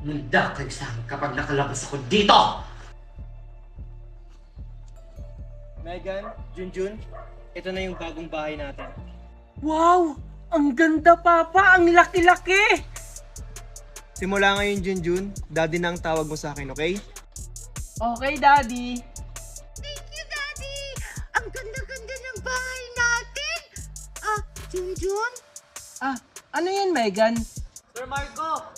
Nanda kayo sa akin kapag nakalabas ako dito! Megan, Junjun, ito na yung bagong bahay natin. Wow! Ang ganda, Papa! Ang laki-laki! Simula ngayon, Junjun, daddy na ang tawag mo sa akin, okay? Okay, Daddy. Thank you, Daddy! Ang ganda-ganda ng bahay natin! Ah, Junjun? Ano yan, Megan? Sir Marco!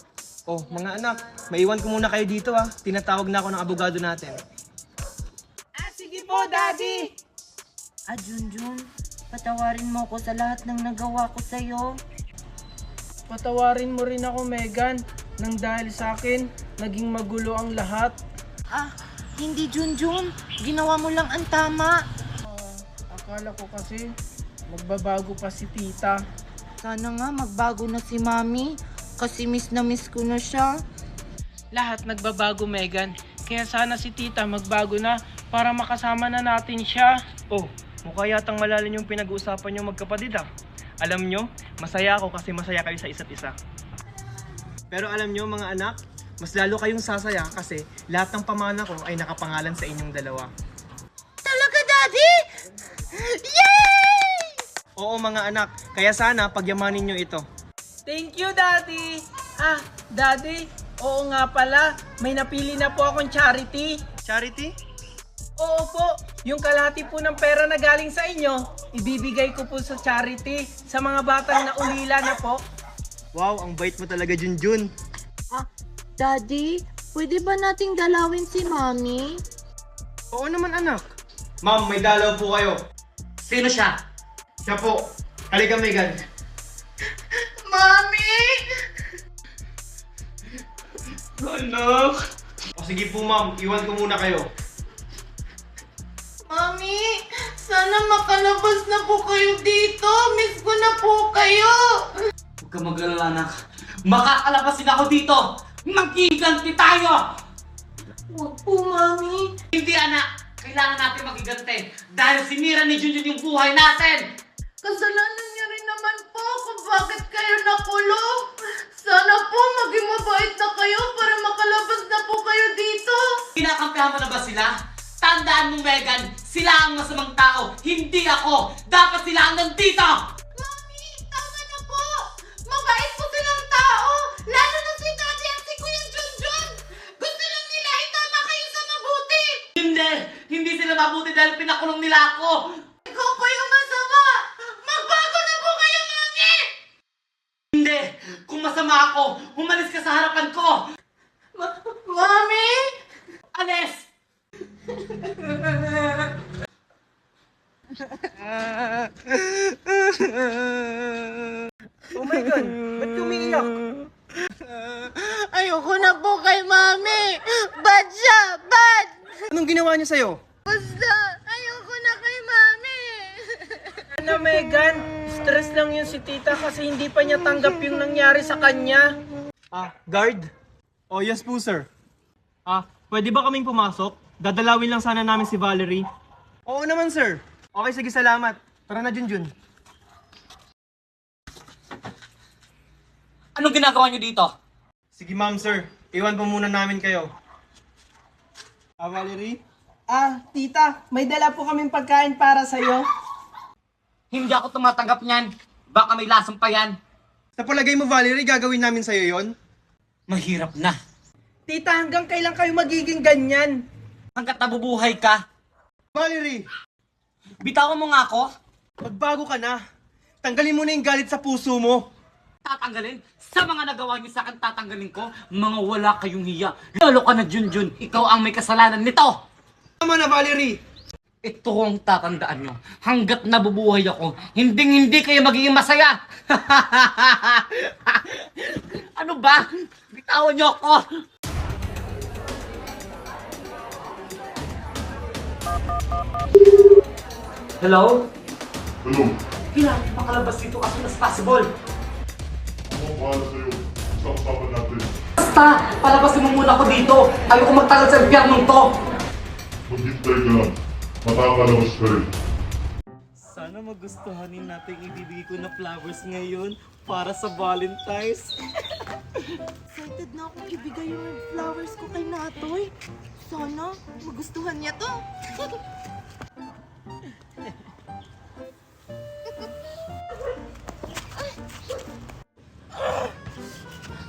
Oh, mga anak, maiwan ko muna kayo dito ah. Tinatawag na ako ng abogado natin. Sige po, Daddy! Junjun, patawarin mo ko sa lahat ng nagawa ko sa'yo. Patawarin mo rin ako, Megan. Nang dahil sa akin, naging magulo ang lahat. Hindi, Junjun. Ginawa mo lang ang tama. Akala ko kasi, magbabago pa si Tita. Sana nga magbago na si Mami. Kasi miss na miss ko na siya. Lahat nagbabago, Megan. Kaya sana si Tita magbago na para makasama na natin siya. Oh, mukha yatang malalim yung pinag-uusapan nyo magkapatid ah. Alam nyo, masaya ako kasi masaya kayo sa isa't isa. Pero alam nyo mga anak, mas lalo kayong sasaya kasi lahat ng pamana ko ay nakapangalan sa inyong dalawa. Talaga, Daddy? Yay! Oo mga anak, kaya sana pagyamanin nyo ito. Thank you, Daddy! Daddy, oo nga pala, may napili na po akong charity. Charity? Oo po, yung kalahati po ng pera na galing sa inyo, ibibigay ko po sa charity sa mga batang naulila na po. Wow, ang bait mo talaga, Junjun. Daddy, pwede ba nating dalawin si Mami? Oo naman anak. Ma'am, may dalaw po kayo. Sino siya? Siya po. Halika, Megan. Mami! Anak! O sige po ma'am, iwan ko muna kayo. Mami, sana makalabas na po kayo dito. Miss ko na po kayo. Huwag ka mag-alala, anak. Makakalabas din ako dito! Magiganti tayo! Huwag po, Mami. Hindi, anak! Kailangan natin magiganti dahil sinira ni Junjun yung buhay natin! Kasalanan niya rin naman po kung bakit kayo nakulong. Sana po maging mabait na kayo para makalabas na po kayo dito. Kinakampihan mo na ba sila? Tandaan mo, Megan, sila ang masamang tao, hindi ako! Dapat sila ang nandito! Mami, tama na po. Mabait po silang tao. Lalo na si Daddy at si Kuya Junjun. Gusto lang nila itama kayo sa mabuti. Hindi! Hindi sila mabuti dahil pinakulong nila ako! Ikaw po yung masama. Magbago na po kayo, Mami. Hindi! Kung masama ako, umalis ka sa harapan ko! Mami? Alis! Oh my God, ba't umiiyak? Ayoko na po kay Mami. Bad siya, bad. Anong ginawa niya sa'yo? Basta, ayoko na kay Mami. Ano, Megan? Stress lang yun si Tita kasi hindi pa niya tanggap yung nangyari sa kanya. Guard? Oh, yes po, sir. Pwede ba kaming pumasok? Dadalawin lang sana namin si Valerie. Oo naman, sir. Okay, sige, salamat. Tara na, Junjun. Anong ginagawa niyo dito? Sige, ma'am, sir. Iwan po muna namin kayo. Valerie? Tita, may dala po kaming pagkain para sa'yo. Hindi ako tumatanggap niyan. Baka may lasang pa yan. Sa palagay mo, Valerie, gagawin namin sa'yo yon? Mahirap na. Tita, hanggang kailan kayo magiging ganyan? Hanggat nabubuhay ka, Valerie, bitawan mo nga ako. magbago ka na. Tanggalin mo na yung galit sa puso mo. Tatanggalin? Sa mga nagawa niyo sa akin, tatanggalin ko? Mga wala kayong hiya. Lalo ka na, Junjun. Ikaw ang may kasalanan nito. Tama na, Valerie. Ito ang tatandaan nyo. Hanggat nabubuhay ako, hindi kayo magiging masaya. Ano ba? Bitawan nyo ako. Hello? Hello, Kailangan ko makalabas dito as soon as possible. ako ang bahala sa'yo. Usapan natin. Basta, palabasin mo muna ako dito. Ayoko magtagal sa impyernong to. Maghintay ka lang. Makakalabas ka rin. Sana magustuhan natin ibibigay ko na flowers ngayon. para sa Valentine's. Excited na akong ibigay yung flowers ko kay Natoy. Sana magustuhan niya to.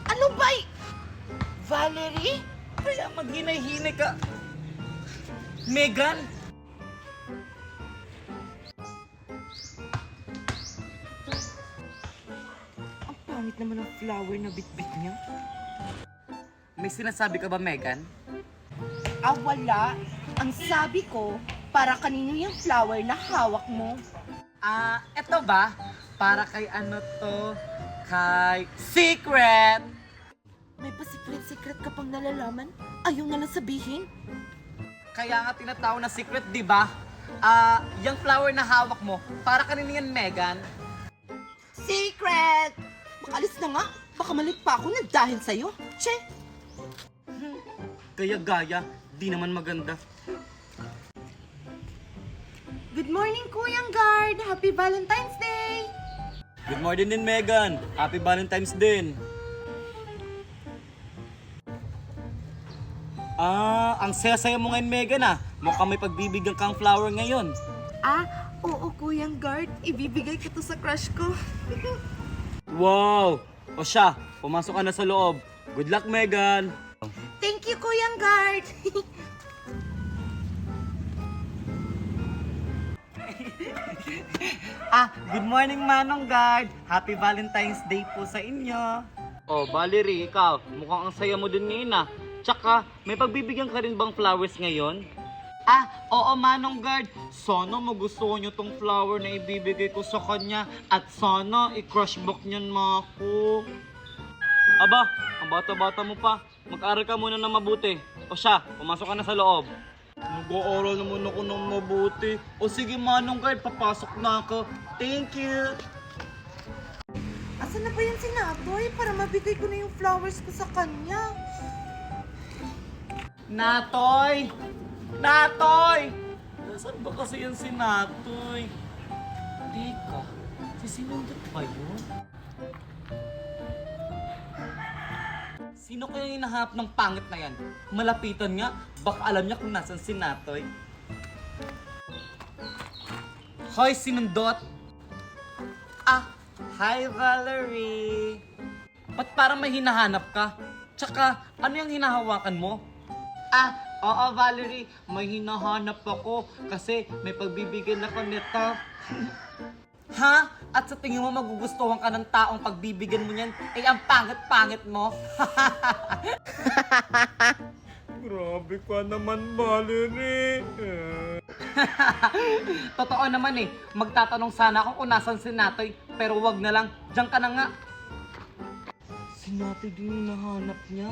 Ano ba? Valerie? Kaya maghinay-hinay ka. Megan? Ang pangit naman ng flower na bitbit niya. May sinasabi ka ba, Megan? Ah, wala. Ang sabi ko, para kanino yung flower na hawak mo? Eto ba? Para kay ano to? Kay Secret! May pa-secret-secret ka pang nalalaman? Ayaw na lang sabihin? Kaya nga tinatawag na secret, di ba? Yung flower na hawak mo, para kanino yan, Megan? Secret! Makalis na nga. Baka malit pa ako na dahil sa'yo. Che! Kaya gaya, di naman maganda. Good morning, Kuyang Guard! Happy Valentine's Day! Good morning din, Megan. Happy Valentine's din. Ang saya-saya mo ngayon, Megan Mukhang may pagbibigyan kang flower ngayon. Oo, Kuyang Guard. Ibibigay ko to sa crush ko. Wow! O siya, pumasok ka na sa loob. Good luck, Megan. Thank you, Kuyang Guard! Good morning, Manong Guard. Happy Valentine's Day po sa inyo. Oh, Valerie, ikaw, mukhang ang saya mo din ngayon Tsaka, may pagbibigyan ka rin bang flowers ngayon? Oo, Manong Guard. Sana magustuhan niyo tong flower na ibibigay ko sa kanya at sana i-crush back niyan ako. Aba, ang bata-bata mo pa. Mag-aral ka muna na mabuti. O siya, pumasok ka na sa loob. Nag-aaral naman ako ng mabuti. O sige, Manong Guard, papasok na ako. Thank you. Asan na ba yan si Natoy para mabigay ko na yung flowers ko sa kanya? Natoy! Natoy! Nasaan ba kasi yan si Natoy? Teka, si Sinundot ba yun? Sino kaya yung hinahanap ng pangit na yan? Malapitan nga, baka alam niya kung nasan si Natoy. Hoy, Sinundot! Hi Valerie! Ba't parang may hinahanap ka? Tsaka, ano yung hinahawakan mo? Oo Valerie, may hinahanap ako kasi may pagbibigyan ako nito. Ha? At sa tingin mo magugustuhan ka ng taong pagbibigyan mo niyan, ang pangit-pangit mo? Grabe ka naman, Valerie. Totoo naman magtatanong sana ako kung nasan si Natoy, pero wag na lang, diyan ka na nga. Si Natoy din yung nahanap niya.